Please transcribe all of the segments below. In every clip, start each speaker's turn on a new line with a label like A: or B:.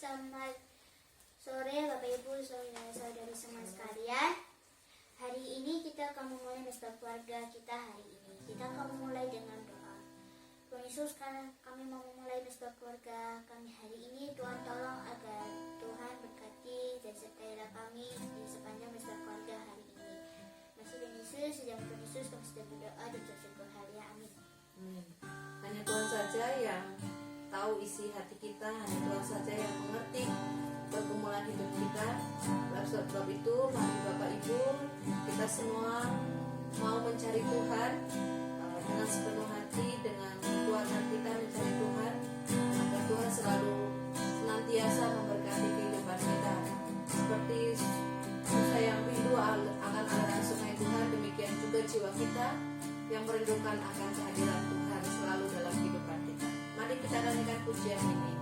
A: Selamat sore Bapak Ibu, saudara-saudari semua sekalian. Hari ini kita akan memulai mesbah keluarga kita hari ini. Kita akan memulai dengan doa. Tuhan Yesus, karena kami mau memulai mesbah keluarga kami hari ini, Tuhan tolong agar Tuhan berkati dan sertailah kami di sepanjang mesbah keluarga hari ini. Masih Tuhan Yesus, sejak Tuhan Yesus kami sudah berdoa dan bersyukur hal-hal. Amin.
B: Hanya Tuhan saja yang tahu isi hati kita, hanya Tuhan saja yang mengerti pergumulan hidup kita. Oleh sebab itu, mari Bapak Ibu, kita semua mau mencari Tuhan dengan sepenuh hati, dengan kekuatan kita mencari Tuhan, agar Tuhan selalu senantiasa memberkati kehidupan kita. Seperti Musa yang rindu akan aliran sungai Tuhan, demikian juga jiwa kita yang merindukan akan kehadiran Tuhan selalu dalam kehidupan kita. Mari kita nyanyikan pujian ini.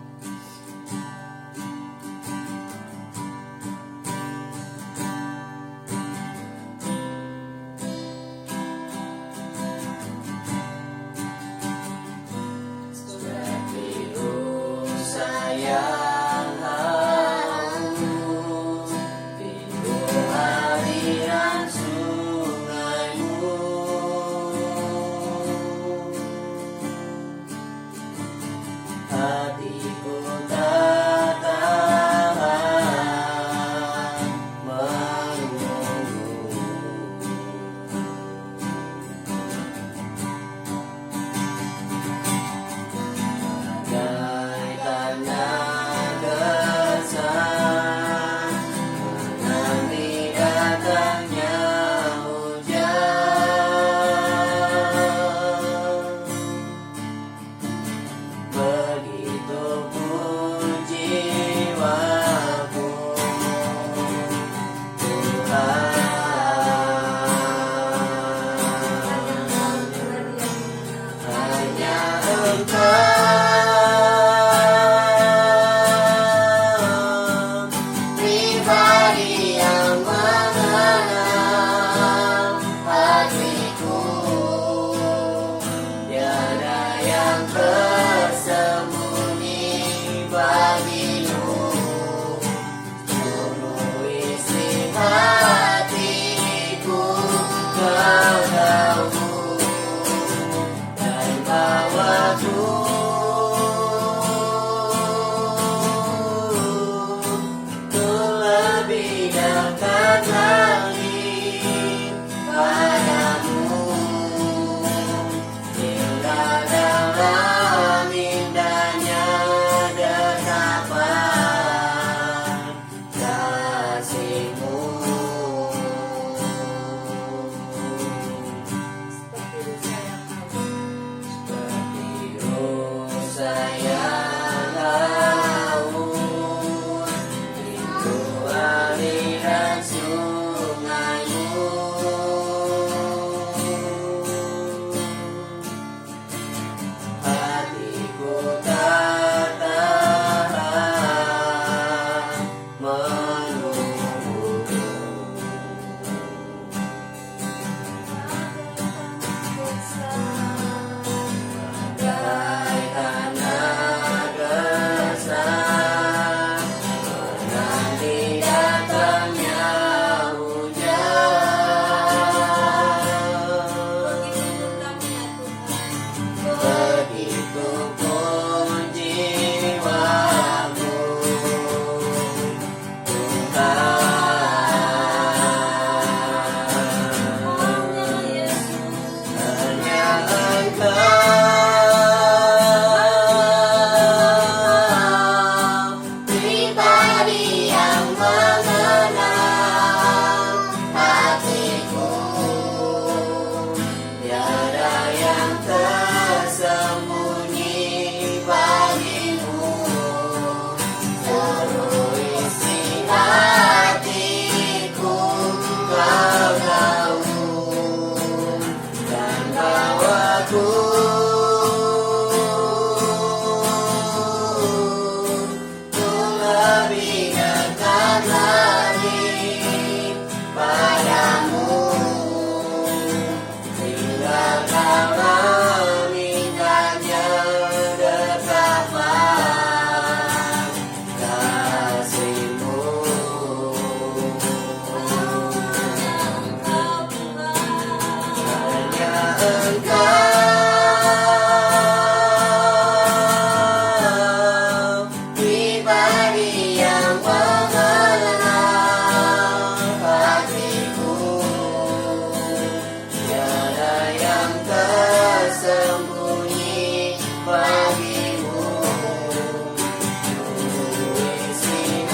C: Dalam indahnya betapa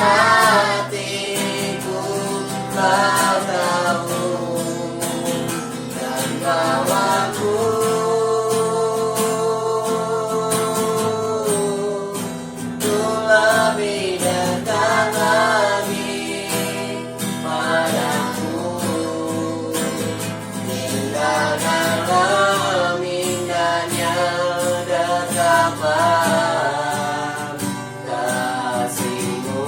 C: hatiku kau tahu, dan bawaku untuk lebih dekat lagi padamu. Tinggal dalam indahnya dekapan kasih-Mu.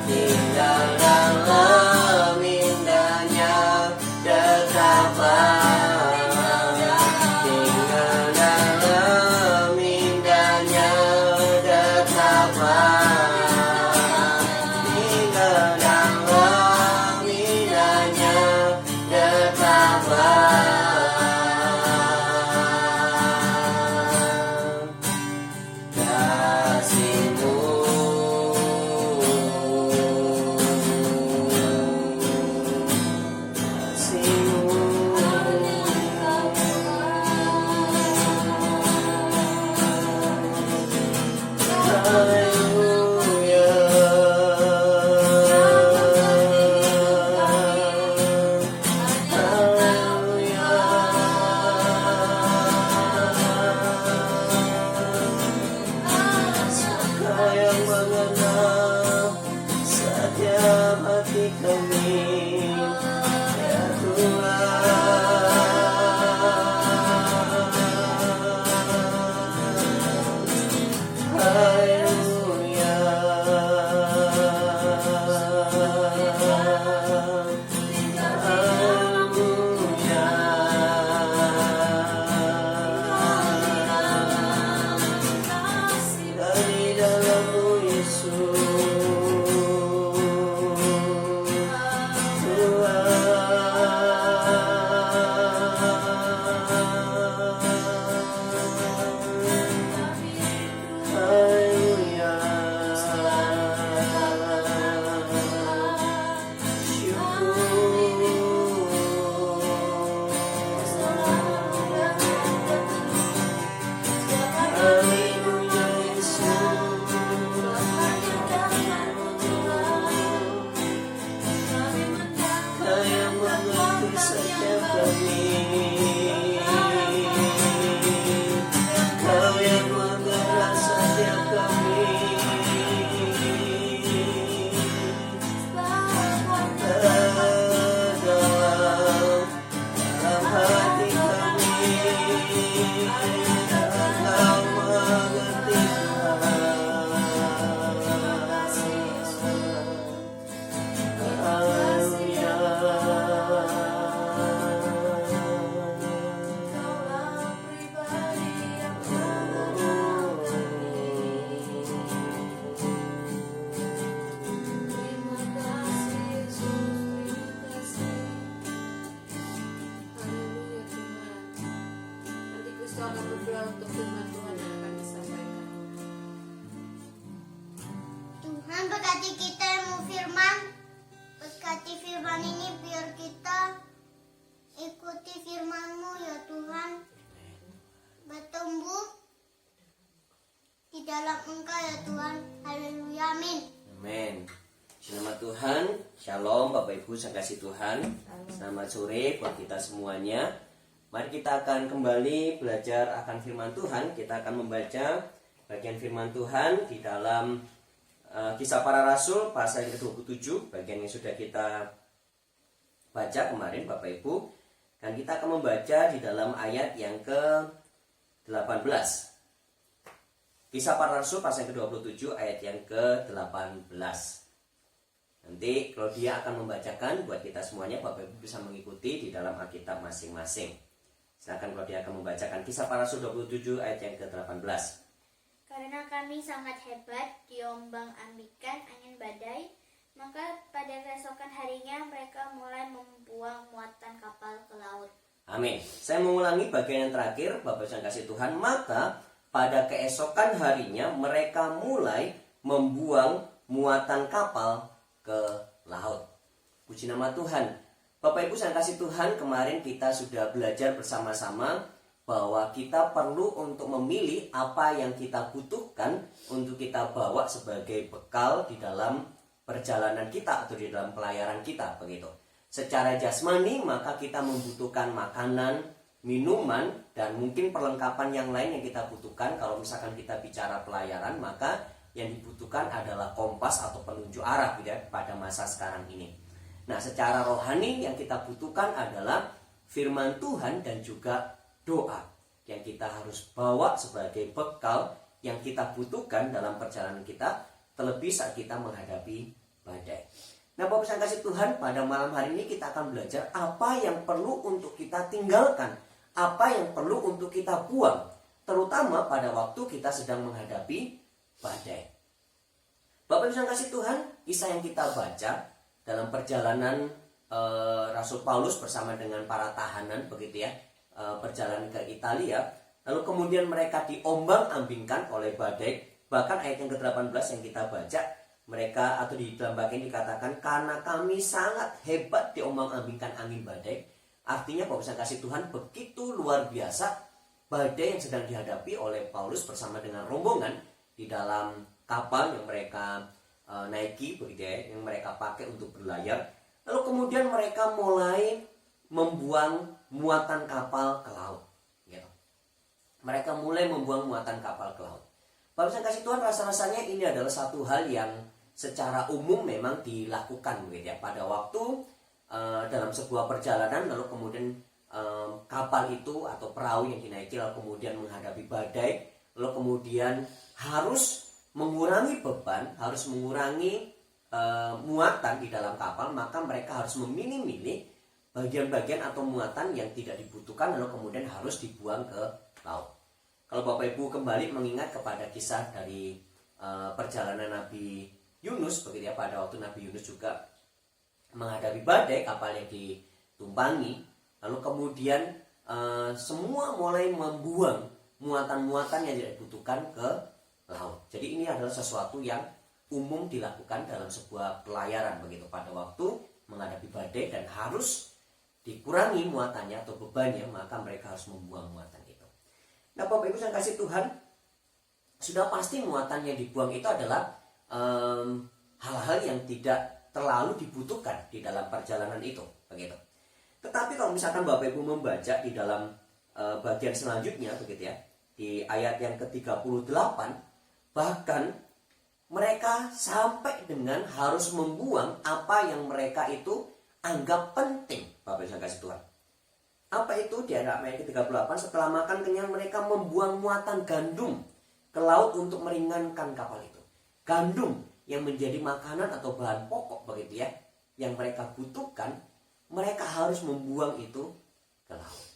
C: Tinggal dalam indahnya dekapan, tinggal dalam indahnya dekapan, tinggal dalam indahnya dekapan kasih-Mu. Yang mengenal setiap hati kami, ya Tuhan. Haleluya. Dari dalam-Mu Yesus Tuhan. Haleluya. Haleluya Yesus. Kau yang mengerti setiap kami, Kau yang menggerak setiap kami, dalam hati kami, Kau mengerti Tuhan. Haleluya.
B: Nanti Kristo akan berdoa untuk firman Tuhan yang akan disampaikan.
A: Tuhan berkati kita yang mau firman. Berkati firman ini biar kita ikuti firman-Mu ya Tuhan. Bertumbuh di dalam Engkau ya Tuhan. Haleluya, amin.
C: Amin. Selamat Tuhan, Shalom Bapak Ibu yang kasih Tuhan. Selamat sore buat kita semuanya. Mari kita akan kembali belajar akan firman Tuhan. Kita akan membaca bagian firman Tuhan di dalam Kisah Para Rasul pasal yang ke-27, bagian yang sudah kita baca kemarin Bapak Ibu. Dan kita akan membaca di dalam ayat yang ke-18. Kisah Para Rasul pasal yang ke-27 ayat yang ke-18. Nanti Claudia akan membacakan buat kita semuanya, Bapak Ibu bisa mengikuti di dalam Alkitab masing-masing. Silakan Claudia akan membacakan Kisah Para Rasul 27 ayat yang ke-18.
A: Karena kami sangat hebat diombang-ambingkan angin badai, maka pada keesokan harinya mereka mulai membuang muatan kapal ke laut.
C: Amin. Saya mengulangi bagian yang terakhir, Bapak Ibu yang kasih Tuhan. Maka pada keesokan harinya mereka mulai membuang muatan kapal ke laut. Puji nama Tuhan. Bapak Ibu yang kasih Tuhan, kemarin kita sudah belajar bersama-sama bahwa kita perlu untuk memilih apa yang kita butuhkan untuk kita bawa sebagai bekal di dalam perjalanan kita atau di dalam pelayaran kita begitu. Secara jasmani maka kita membutuhkan makanan, minuman, dan mungkin perlengkapan yang lain yang kita butuhkan. Kalau misalkan kita bicara pelayaran, maka yang dibutuhkan adalah kompas atau penunjuk arah gitu ya, pada masa sekarang ini. Nah, secara rohani yang kita butuhkan adalah firman Tuhan dan juga doa yang kita harus bawa sebagai bekal yang kita butuhkan dalam perjalanan kita, terlebih saat kita menghadapi badai. Nah, Bapak yang kasih Tuhan, pada malam hari ini kita akan belajar apa yang perlu untuk kita tinggalkan, apa yang perlu untuk kita buang, terutama pada waktu kita sedang menghadapi badai. Bapak yang kasih Tuhan, kisah yang kita baca dalam perjalanan Rasul Paulus bersama dengan para tahanan begitu ya, perjalanan ke Italia, lalu kemudian mereka diombang-ambingkan oleh badai. Bahkan ayat yang ke-18 yang kita baca, mereka atau di dalam bagian dikatakan karena kami sangat hebat diombang-ambingkan angin badai. Artinya Bapak kasih Tuhan, begitu luar biasa badai yang sedang dihadapi oleh Paulus bersama dengan rombongan di dalam kapal yang mereka naiki begitu ya, yang mereka pakai untuk berlayar. Lalu kemudian mereka mulai membuang muatan kapal ke laut gitu. Mereka mulai membuang muatan kapal ke laut. Bapak yang kasih Tuhan, rasa-rasanya ini adalah satu hal yang secara umum memang dilakukan gitu ya, pada waktu dalam sebuah perjalanan, lalu kemudian kapal itu atau perahu yang dinaiki lalu kemudian menghadapi badai, lalu kemudian harus mengurangi beban, harus mengurangi muatan di dalam kapal, maka mereka harus memilih-milih bagian-bagian atau muatan yang tidak dibutuhkan lalu kemudian harus dibuang ke laut. Kalau Bapak Ibu kembali mengingat kepada kisah dari perjalanan Nabi Yunus begitu ya, pada waktu Nabi Yunus juga menghadapi badai, kapalnya ditumpangi, lalu kemudian semua mulai membuang muatan-muatan yang tidak dibutuhkan ke laut. Jadi ini adalah sesuatu yang umum dilakukan dalam sebuah pelayaran begitu, pada waktu menghadapi badai dan harus dikurangi muatannya atau bebannya, maka mereka harus membuang muatan itu. Nah, Bapak Ibu yang kasih Tuhan, sudah pasti muatan yang dibuang itu adalah hal-hal yang tidak terlalu dibutuhkan di dalam perjalanan itu begitu. Tetapi kalau misalkan Bapak Ibu membaca di dalam bagian selanjutnya begitu ya, di ayat yang ke-38, bahkan mereka sampai dengan harus membuang apa yang mereka itu anggap penting. Bapak Ibu kasih Tuhan, apa itu? Di ayat ke-38, setelah makan kenyang mereka membuang muatan gandum ke laut untuk meringankan kapal itu. Gandum yang menjadi makanan atau bahan pokok begitu ya, yang mereka butuhkan, mereka harus membuang itu ke laut.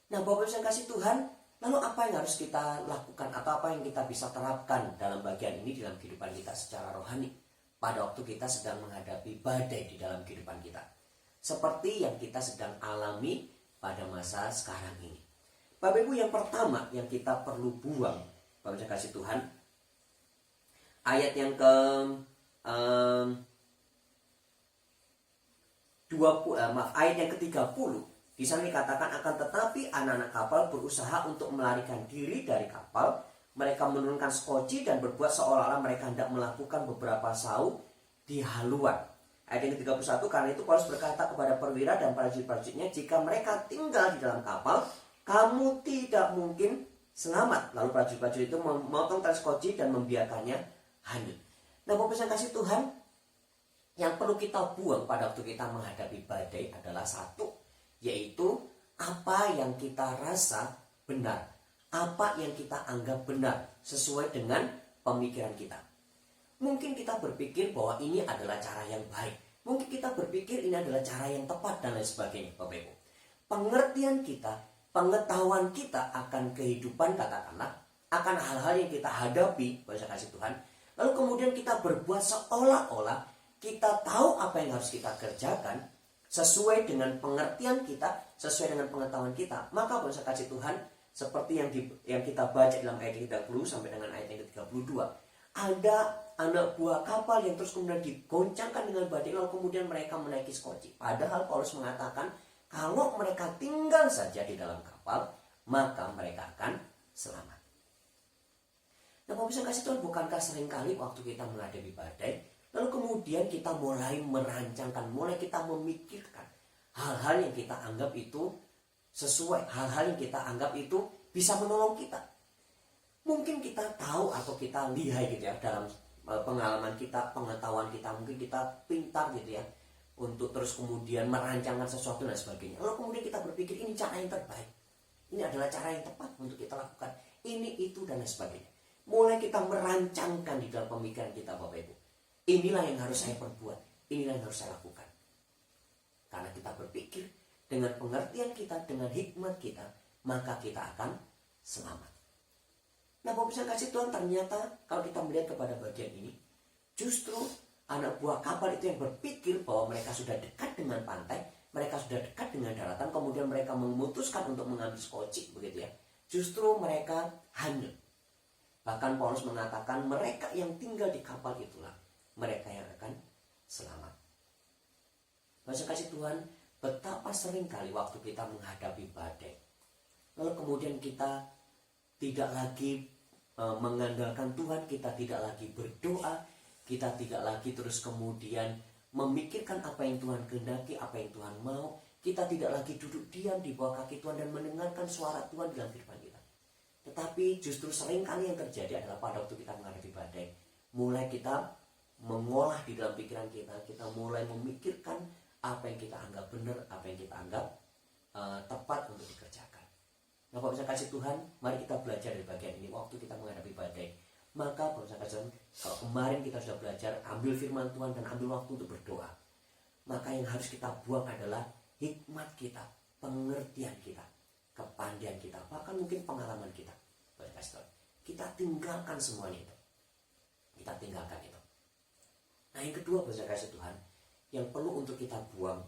C: Nah, Bapak Ibu yang kasih Tuhan, lalu apa yang harus kita lakukan atau apa yang kita bisa terapkan dalam bagian ini dalam kehidupan kita secara rohani pada waktu kita sedang menghadapi badai di dalam kehidupan kita, seperti yang kita sedang alami pada masa sekarang ini? Bapak Ibu, yang pertama yang kita perlu buang, Bapak Ibu kasih Tuhan, ayat yang ke 20, ayat yang ke-30. Di sana dikatakan, akan tetapi anak-anak kapal berusaha untuk melarikan diri dari kapal. Mereka menurunkan skoci dan berbuat seolah-olah mereka hendak melakukan beberapa sauk di haluan. Ayat yang ke-31, karena itu Paulus berkata kepada perwira dan prajurit-prajuritnya, jika mereka tinggal di dalam kapal, kamu tidak mungkin selamat. Lalu prajurit-prajurit itu memotong tali skoci dan membiarkannya hanyut. Nah, Bapak yang kasih Tuhan, yang perlu kita buang pada waktu kita menghadapi badai adalah satu, yaitu apa yang kita rasa benar, apa yang kita anggap benar sesuai dengan pemikiran kita. Mungkin kita berpikir bahwa ini adalah cara yang baik, mungkin kita berpikir ini adalah cara yang tepat dan lain sebagainya. Bapak Ibu, pengertian kita, pengetahuan kita akan kehidupan, katakanlah akan hal-hal yang kita hadapi, bahasa kasih Tuhan, lalu kemudian kita berbuat seolah-olah kita tahu apa yang harus kita kerjakan sesuai dengan pengertian kita, sesuai dengan pengetahuan kita. Maka bahasa kasih Tuhan, seperti yang kita baca dalam ayat 30 sampai dengan ayat yang ke-32, ada anak buah kapal yang terus kemudian digoncangkan dengan badai, lalu kemudian mereka menaiki skoci. Padahal Paulus mengatakan kalau mereka tinggal saja di dalam kapal, kapal, maka mereka akan selamat. Nah, Bapak Ibu kasih Tuhan, bukankah seringkali waktu kita menghadapi badai, lalu kemudian kita mulai merancangkan, mulai kita memikirkan hal-hal yang kita anggap itu sesuai, hal-hal yang kita anggap itu bisa menolong kita. Mungkin kita tahu atau kita lihai gitu ya, dalam pengalaman kita, pengetahuan kita, mungkin kita pintar gitu ya, untuk terus kemudian merancangkan sesuatu dan sebagainya. Lalu kemudian kita berpikir ini cara yang terbaik, ini adalah cara yang tepat untuk kita lakukan, ini, itu, dan lain sebagainya. Mulai kita merancangkan di dalam pemikiran kita, Bapak Ibu. Inilah yang harus saya perbuat, inilah yang harus saya lakukan. Karena kita berpikir dengan pengertian kita, dengan hikmat kita, maka kita akan selamat. Nah, Bapak Ibu kasih Tuhan, ternyata kalau kita melihat kepada bagian ini, justru anak buah kapal itu yang berpikir bahwa mereka sudah dekat dengan pantai, mereka sudah dekat dengan daratan, kemudian mereka memutuskan untuk mengambil skoci, begitu ya. Justru mereka hanyut. Bahkan Paulus mengatakan mereka yang tinggal di kapal itulah mereka yang akan selamat. Masa kasih Tuhan, betapa sering kali waktu kita menghadapi badai, lalu kemudian kita tidak lagi mengandalkan Tuhan, kita tidak lagi berdoa, kita tidak lagi terus kemudian memikirkan apa yang Tuhan kehendaki, apa yang Tuhan mau. Kita tidak lagi duduk diam di bawah kaki Tuhan dan mendengarkan suara Tuhan dalam kehidupan kita. Tetapi justru sering kali yang terjadi adalah pada waktu kita menghadapi badai, mulai kita mengolah di dalam pikiran kita, kita mulai memikirkan apa yang kita anggap benar, apa yang kita anggap tepat untuk dikerjakan. Nah, Bapak bisa kasih Tuhan, mari kita belajar dari bagian ini waktu kita menghadapi badai. Maka Bapak bisa kasih Tuhan, kalau kemarin kita sudah belajar ambil firman Tuhan dan ambil waktu untuk berdoa, maka yang harus kita buang adalah hikmat kita, pengertian kita, kepandian kita, bahkan mungkin pengalaman kita. Bapak kasih Tuhan, kita tinggalkan semuanya itu. Kita tinggalkan itu. Nah, yang kedua Bapak kasih Tuhan, yang perlu untuk kita buang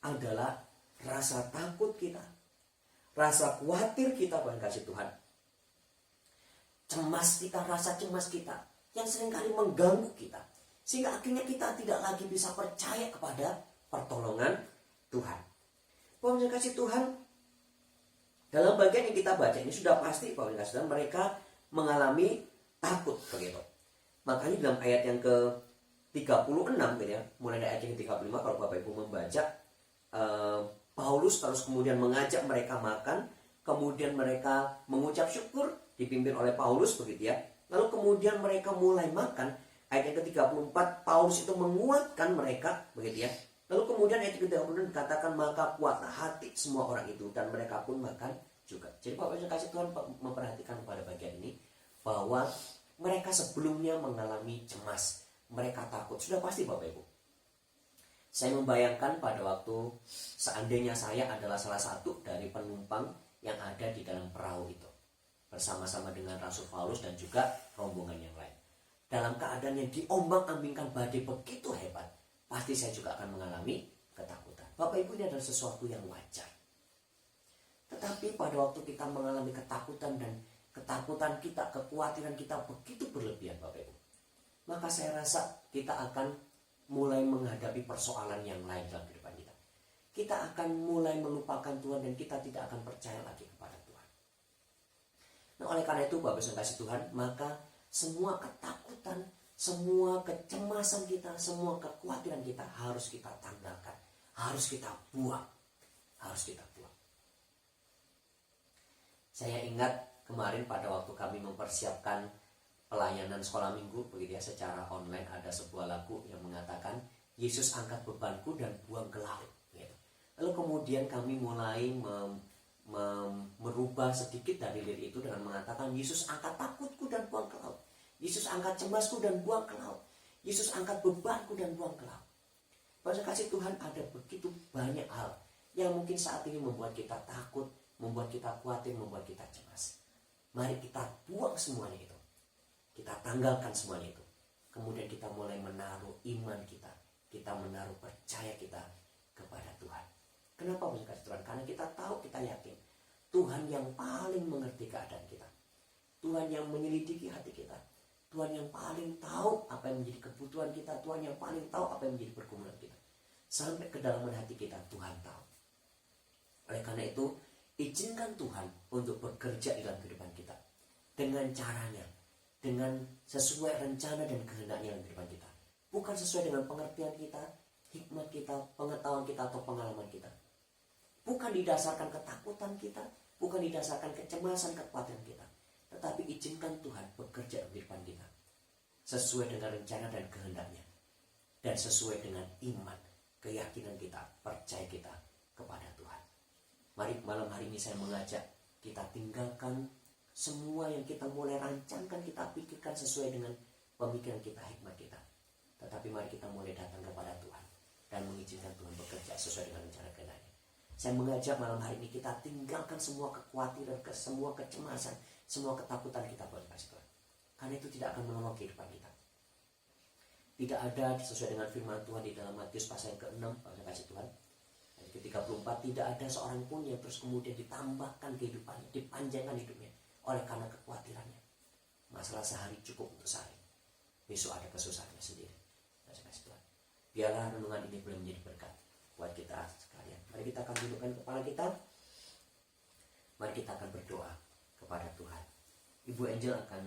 C: adalah rasa takut kita, rasa khawatir kita, Bapak kasih Tuhan, cemas kita, rasa cemas kita yang seringkali mengganggu kita, sehingga akhirnya kita tidak lagi bisa percaya kepada pertolongan Tuhan. Bapak kasih Tuhan, dalam bagian yang kita baca ini sudah pasti Bapak kasih Tuhan, mereka mengalami takut begitu. Makanya dalam ayat yang ke 36 gitu ya, mulai dari ayat yang ke 35 kalau Bapak Ibu membaca, Paulus terus kemudian mengajak mereka makan, kemudian mereka mengucap syukur dipimpin oleh Paulus begitu ya. Lalu kemudian mereka mulai makan. Ayat yang ke-34 Paulus itu menguatkan mereka begitu ya. Lalu kemudian ayat yang ke-36 dikatakan maka kuatlah hati semua orang itu dan mereka pun makan juga. Jadi Bapak Ibu kasih Tuhan memperhatikan pada bagian ini bahwa mereka sebelumnya mengalami cemas, mereka takut. Sudah pasti Bapak Ibu. Saya membayangkan pada waktu seandainya saya adalah salah satu dari penumpang yang ada di dalam perahu itu, bersama-sama dengan Rasul Paulus dan juga rombongan yang lain. Dalam keadaan yang diombang-ambingkan badai begitu hebat, pasti saya juga akan mengalami ketakutan. Bapak Ibu, ini adalah sesuatu yang wajar. Tetapi pada waktu kita mengalami ketakutan dan ketakutan kita, kekhawatiran kita begitu berlebihan Bapak Ibu, maka saya rasa kita akan mulai menghadapi persoalan yang lain dalam kehidupan kita. Kita akan mulai melupakan Tuhan dan kita tidak akan percaya lagi kepada Tuhan. Nah, oleh karena itu Bapak Ibu kasih Tuhan, maka semua ketakutan, semua kecemasan kita, semua kekhawatiran kita harus kita tanggalkan, harus kita buang, harus kita buang. Saya ingat kemarin pada waktu kami mempersiapkan pelayanan sekolah minggu begitu ya, secara online, ada sebuah lagu yang mengatakan Yesus angkat bebanku dan buang ke laut gitu. Lalu kemudian kami mulai merubah sedikit dari lirik itu dengan mengatakan Yesus angkat takutku dan buang ke laut, Yesus angkat cemasku dan buang ke laut, Yesus angkat bebanku dan buang ke laut. Pada kasih Tuhan, ada begitu banyak hal yang mungkin saat ini membuat kita takut, membuat kita khawatir, membuat kita cemas. Mari kita buang semuanya itu, kita tanggalkan semuanya itu. Kemudian kita mulai menaruh iman kita, kita menaruh percaya kita kepada Tuhan. Kenapa Bapak Tuhan? Karena kita tahu, kita yakin Tuhan yang paling mengerti keadaan kita, Tuhan yang menyelidiki hati kita, Tuhan yang paling tahu apa yang menjadi kebutuhan kita, Tuhan yang paling tahu apa yang menjadi pergumulan kita. Sampai kedalaman hati kita Tuhan tahu. Oleh karena itu izinkan Tuhan untuk bekerja di dalam kehidupan kita dengan caranya, dengan sesuai rencana dan kehendaknya dalam kehidupan kita, bukan sesuai dengan pengertian kita, hikmat kita, pengetahuan kita, atau pengalaman kita. Bukan didasarkan ketakutan kita, bukan didasarkan kecemasan, kekhawatiran kita, tetapi izinkan Tuhan bekerja dalam kehidupan kita sesuai dengan rencana dan kehendaknya, dan sesuai dengan iman, keyakinan kita, percaya kita kepada Tuhan. Mari malam hari ini saya mengajak kita tinggalkan semua yang kita mulai rancangkan, kita pikirkan sesuai dengan pemikiran kita, hikmat kita. Tetapi mari kita mulai datang kepada Tuhan dan mengizinkan Tuhan bekerja sesuai dengan rencana kehendaknya. Saya mengajak malam hari ini kita tinggalkan semua kekhawatiran, semua kecemasan, semua ketakutan kita buat kasih Tuhan. Karena itu tidak akan menolong kehidupan kita. Tidak ada sesuai dengan firman Tuhan di dalam Matius pasal yang ke-6, kasih Tuhan. Ayat ke-34, tidak ada seorang pun yang terus kemudian ditambahkan kehidupannya, dipanjangkan hidupnya oleh karena kekhawatirannya. Masalah sehari cukup untuk sehari, besok ada kesusahannya sendiri. Kasih Tuhan. Biarlah renungan ini boleh menjadi berkat buat kita sekalian. Mari kita akan dudukkan kepala kita. Mari kita akan berdoa kepada Tuhan. Ibu Angel akan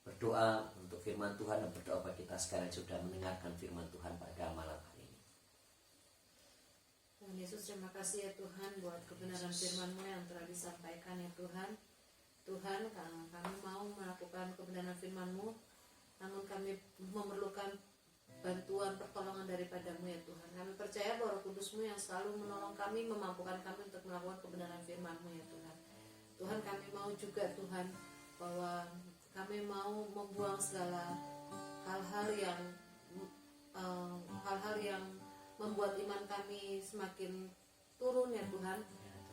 C: berdoa untuk firman Tuhan dan berdoa bagi kita sekalian sudah mendengarkan firman Tuhan pada malam hari ini.
B: Tuhan Yesus, terima kasih ya Tuhan buat kebenaran firman-Mu yang telah disampaikan ya Tuhan. Tuhan, kami mau melakukan kebenaran firman-Mu, namun kami memerlukan bantuan pertolongan daripada-Mu ya Tuhan. Kami percaya bahwa Roh Kudus-Mu yang selalu menolong kami, memampukan kami untuk melakukan kebenaran firman-Mu ya Tuhan. Tuhan, kami mau juga Tuhan bahwa kami mau membuang segala hal-hal yang membuat iman kami semakin turun ya Tuhan.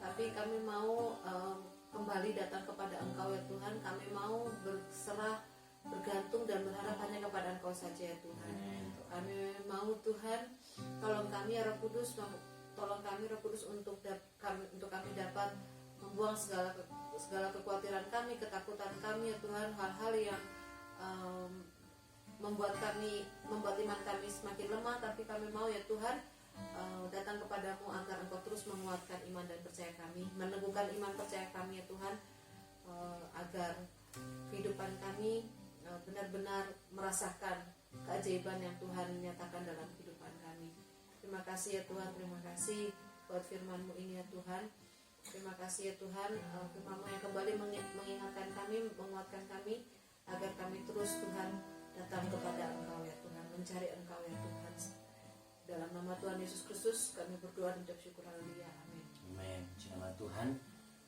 B: Tapi kami mau kembali datang kepada Engkau ya Tuhan. Kami mau berserah, bergantung dan berharap hanya kepada Engkau saja ya Tuhan. Kami mau Tuhan, tolong kami ya Roh Kudus, tolong kami Roh Kudus untuk kami dapat membuang segala kekhawatiran kami, ketakutan kami ya Tuhan, hal-hal yang membuat iman kami semakin lemah. Tapi kami mau ya Tuhan datang kepadamu agar Engkau terus menguatkan iman dan percaya kami, meneguhkan iman percaya kami ya Tuhan, agar kehidupan kami benar-benar merasakan keajaiban yang Tuhan nyatakan dalam kehidupan kami. Terima kasih ya Tuhan, terima kasih buat firman-Mu ini ya Tuhan. Terima kasih ya Tuhan, firman-Mu yang kembali mengingatkan kami, menguatkan kami, agar kami terus Tuhan datang kepada Engkau ya Tuhan, mencari Engkau ya Tuhan. Dalam nama Tuhan Yesus Kristus kami berdoa dan ucap syukur, haleluya, amin.
C: Amin. Selamat Tuhan.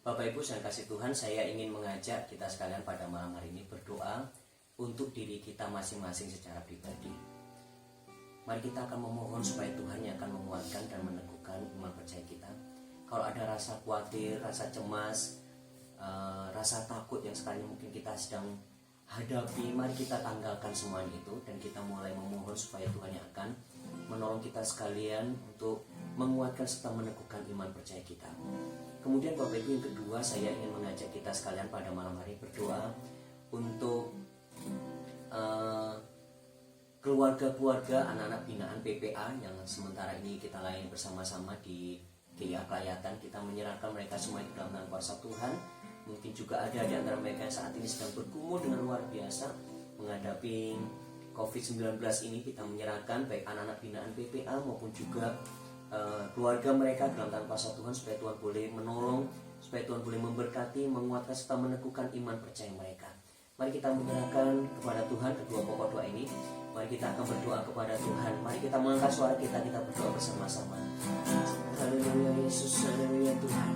C: Bapak Ibu yang kasih Tuhan, saya ingin mengajak kita sekalian pada malam hari ini berdoa untuk diri kita masing-masing secara pribadi. Mari kita akan memohon supaya Tuhan yang akan menguatkan dan meneguhkan iman percaya kita. Kalau ada rasa khawatir, rasa cemas, rasa takut yang sekarang mungkin kita sedang hadapi, mari kita tanggalkan semuanya itu dan kita mulai memohon supaya Tuhan yang akan menolong kita sekalian untuk menguatkan serta meneguhkan iman percaya kita. Kemudian Bapak Ibu, yang kedua, saya ingin mengajak kita sekalian pada malam hari berdoa untuk keluarga-keluarga anak-anak binaan PPA yang sementara ini kita layani bersama-sama di GIA Kelayatan. Kita menyerahkan mereka semua ke dalam tangan kuasa Tuhan. Mungkin juga ada di antara mereka yang saat ini sedang bergumul dengan luar biasa menghadapi COVID-19 ini. Kita menyerahkan baik anak-anak binaan PPA maupun juga keluarga mereka dalam tangan kuasa Tuhan, supaya Tuhan boleh menolong, supaya Tuhan boleh memberkati, menguatkan serta meneguhkan iman percaya mereka. Mari kita menyerahkan kepada Tuhan kedua pokok doa ini. Mari kita akan berdoa kepada Tuhan. Mari kita mengangkat suara kita berdoa bersama-sama. Haleluya Yesus, haleluya Tuhan.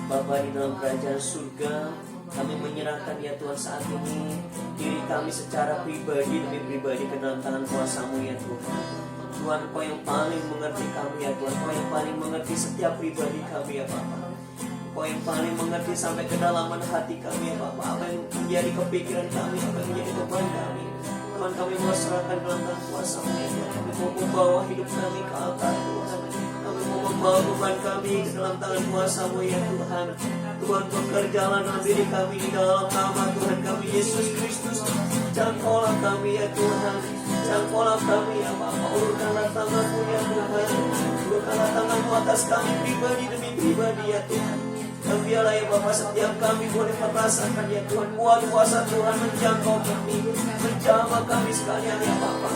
C: Bapa di dalam kerajaan surga, kami menyerahkan ya Tuhan saat ini diri kami secara pribadi demi pribadi ke dalam tangan kuasa-Mu ya Tuhan. Tuhan, Kau yang paling mengerti kami ya Tuhan. Kau yang paling mengerti setiap pribadi kami ya Bapa. Kau yang paling mengerti sampai kedalaman hati kami ya Bapa. Apa yang menjadi kepikiran kami, apa yang menjadi beban kami. Tuhan, kami mau serahkan dalam tangan kuasa-Mu ya Tuhan. Kami mau membawa hidup kami ke altar Tuhan. Kami mau membawa beban kami ke dalam tangan kuasa-Mu ya Tuhan. Tuhan, bekerjalah dalam diri kami di dalam nama Tuhan kami Yesus Kristus. Jangkaulah kami ya Tuhan. Jangkaulah kami ya Bapa. Ulurkanlah tangan-Mu ya Tuhan. Ulurkanlah tangan-Mu atas kami pribadi demi pribadi ya Tuhan. Dan biarlah ya Bapa, setiap kami boleh merasakan ya Tuhan, kuasa Tuhan menjangkau kami, menjamah kami sekalian ya Bapa.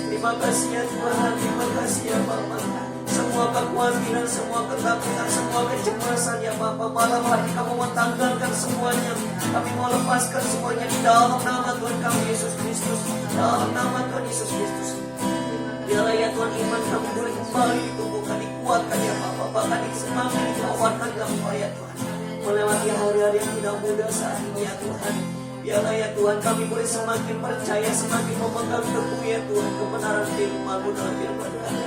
C: Terima kasih ya Tuhan, terima kasih ya Bapa. Semua kekhawatiran, semua ketakutan, semua kecemasan ya Bapa, malam hari kamu mau tanggalkan semuanya. Kami mau lepaskan semuanya di dalam nama Tuhan kami Yesus Kristus, dalam nama Tuhan Yesus Kristus. Biarlah ya Tuhan, iman kami boleh kembali ditumbuhkan, dikuatkan ya Bapa, bahkan semakin dikuatkan dalam ya Tuhan, melewati hari-hari yang tidak mudah saat ini ya Tuhan. Biarlah ya Tuhan, kami boleh semakin percaya, semakin memegang teguh ya Tuhan kebenaran firman-Mu dalam firman kami.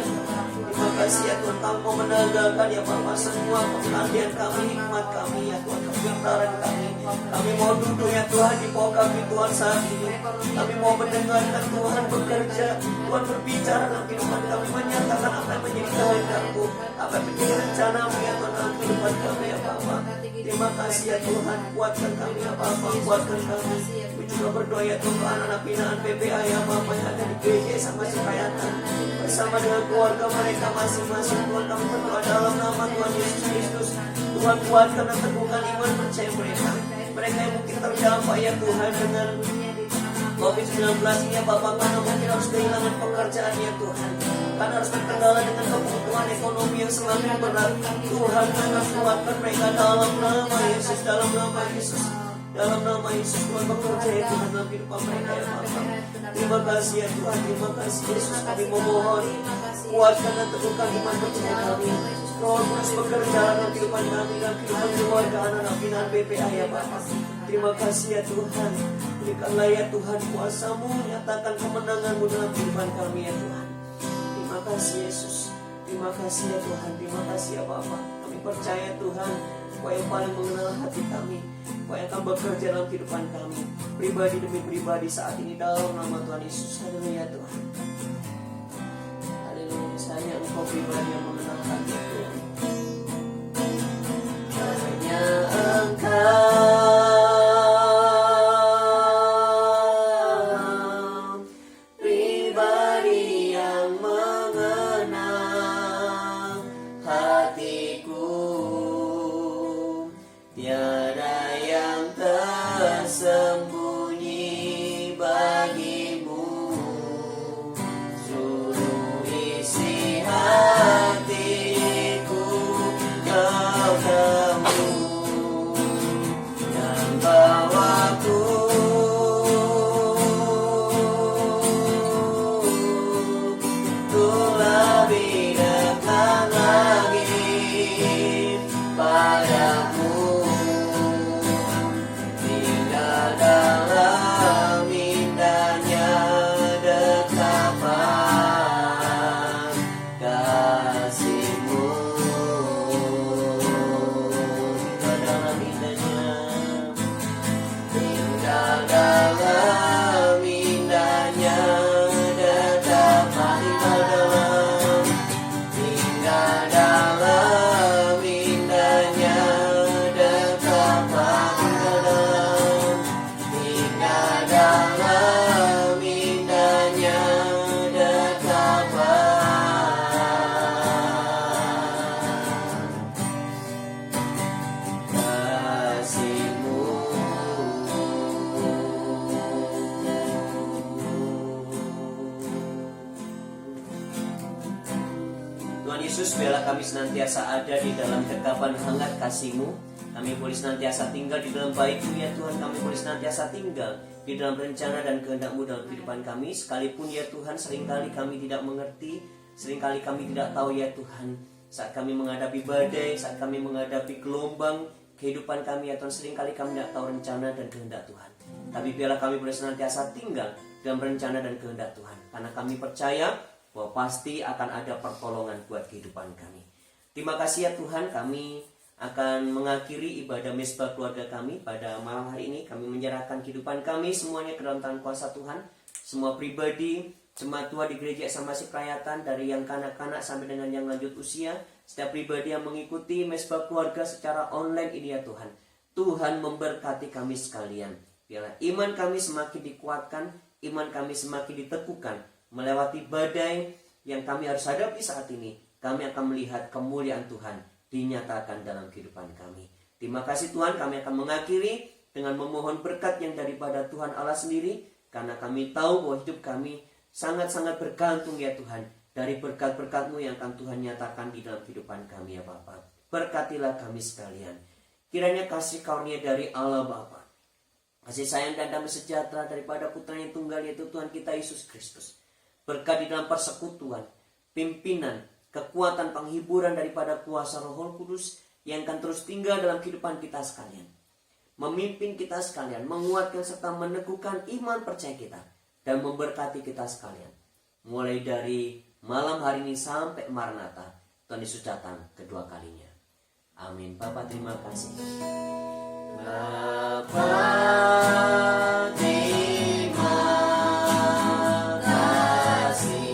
C: Terima kasih ya Tuhan, Kau mau menanggalkan ya Bapa semua pengabdian kami, hikmat kami ya Tuhan, kepintaran kami. Kami mau duduk ya Tuhan di bawah kami Tuhan saat ini. Kami mau mendengarkan Tuhan bekerja, Tuhan berbicara dalam kehidupan kami, menyatakan apa yang menjadi kehendak-Mu, apa yang menjadi rencana-Mu ya Tuhan dalam kehidupan kami ya Bapa. Terima kasih ya Tuhan, kuatkan kami ya Bapa, kuatkan kami. Kami juga berdoa ya Tuhan, anak-anak binaan PPA ya Bapa yang ada di gereja sama Suprayatan, bersama dengan keluarga mereka masing-masing. Tuhan, kami berdoa dalam nama Tuhan Yesus Kristus. Tuhan, kuatkan dan teguhkan iman percaya mereka. Mereka yang mungkin terdampak ya Tuhan dengan COVID-19 ini ya Bapak, karena mungkin harus kehilangan pekerjaan ya Tuhan, karena harus terkendala dengan kebutuhan ekonomi yang semakin berat. Tuhan, akan kuatkan mereka dalam nama Yesus, dalam nama Yesus, dalam nama Yesus. Tuhan, bekerja ya Tuhan dalam kehidupan mereka ya Bapak. Terima kasih ya Tuhan, terima kasih Yesus. Kami memohon, kuatkan dan teguhkan iman percaya kami. Roh Kudus bekerja dalam kehidupan kami dan kehidupan keluarga anak-anak binaan BPA ya Bapak. Terima kasih ya Tuhan. Berikanlah ya Tuhan kuasa-Mu, nyatakan kemenangan-Mu dalam kehidupan kami ya Tuhan. Terima kasih Yesus. Terima kasih ya Tuhan. Terima kasih ya Bapak. Kami percaya Tuhan, Kau yang paling mengenal hati kami, Kau yang akan bekerja dalam kehidupan kami, pribadi demi pribadi saat ini dalam nama Tuhan Yesus. Haleluya Tuhan. Haleluya. Saya Engkau pribadi yang mengenal hati Tuhan. Hanya Engkau pribadi yang mengenal hatiku. Tiada yang tersembunyi bagimu. Suruh isi hatiku Kau temu dan bawaku untuk lebih dekat lagi padamu. Tinggal dalam indahnya dekapan kasih-Mu. Tinggal dalam indahnya, tinggal dalam indahnya dekapan. Tinggal dalam indahnya dekapan. Tinggal dalam indahnya dekapan kasih-Mu. Tuhan Yesus, biarlah kami senantiasa ada di dalam dekapan hangat kasih-Mu. Kami boleh senantiasa tinggal di dalam bait-Mu ya Tuhan. Kami boleh senantiasa tinggal di dalam rencana dan kehendak-Mu dalam kehidupan kami. Sekalipun ya Tuhan, seringkali kami tidak mengerti, seringkali kami tidak tahu ya Tuhan. Saat kami menghadapi badai, saat kami menghadapi gelombang kehidupan kami ya Tuhan, seringkali kami tidak tahu rencana dan kehendak Tuhan. Tapi biarlah kami boleh senantiasa tinggal dalam rencana dan kehendak Tuhan, karena kami percaya bahwa pasti akan ada pertolongan buat kehidupan kami. Terima kasih ya Tuhan, kami akan mengakhiri ibadah mesbah keluarga kami pada malam hari ini. Kami menyerahkan kehidupan kami semuanya ke dalam tangan kuasa Tuhan. Semua pribadi, jemaat Tuhan di gereja sama Suprayatan, dari yang kanak-kanak sampai dengan yang lanjut usia, setiap pribadi yang mengikuti mesbah keluarga secara online ini ya Tuhan. Tuhan memberkati kami sekalian. Biarlah iman kami semakin dikuatkan, iman kami semakin diteguhkan. Melewati badai yang kami harus hadapi saat ini, kami akan melihat kemuliaan Tuhan dinyatakan dalam kehidupan kami. Terima kasih Tuhan, kami akan mengakhiri dengan memohon berkat yang daripada Tuhan Allah sendiri, karena kami tahu bahwa hidup kami sangat-sangat bergantung ya Tuhan dari berkat-berkat-Mu yang akan Tuhan nyatakan di dalam kehidupan kami ya Bapa. Berkatilah kami sekalian. Kiranya kasih karunia dari Allah Bapa, kasih sayang dan damai sejahtera daripada Putra yang tunggal yaitu Tuhan kita Yesus Kristus, berkat di dalam persekutuan, pimpinan, kekuatan, penghiburan daripada kuasa Roh Kudus yang akan terus tinggal dalam kehidupan kita sekalian, memimpin kita sekalian, menguatkan serta meneguhkan iman percaya kita, dan memberkati kita sekalian. Mulai dari malam hari ini sampai Maranatha, Tuhan Yesus datang kedua kalinya. Amin. Bapa terima kasih. Bapa terima kasih.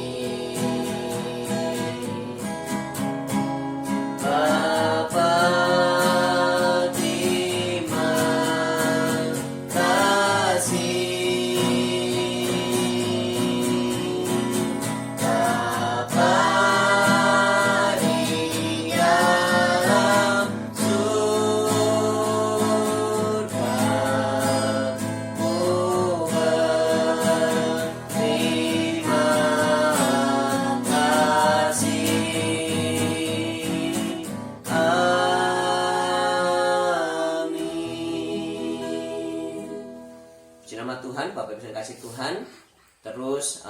C: Bapa terima kasih. Bapa di dalam surga, ku berterima kasih. Amin. Puji nama Tuhan, Bapak Ibu yang kasih Tuhan. Terus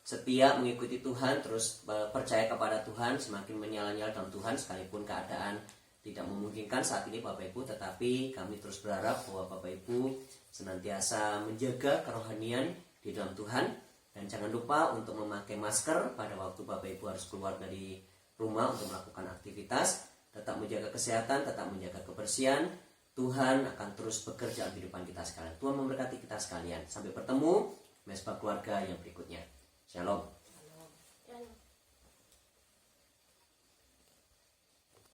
C: setia mengikuti Tuhan, terus percaya kepada Tuhan, semakin menyala-nyala dalam Tuhan sekalipun keadaan tidak memungkinkan saat ini Bapak Ibu, tetapi kami terus berharap bahwa Bapak Ibu senantiasa menjaga kerohanian di dalam Tuhan, dan jangan lupa untuk memakai masker pada waktu Bapak Ibu harus keluar dari rumah untuk melakukan aktivitas. Tetap menjaga kesehatan, tetap menjaga kebersihan. Tuhan akan terus bekerja dalam kehidupan kita sekalian. Tuhan memberkati kita sekalian. Sampai bertemu mesbah keluarga yang berikutnya. Shalom.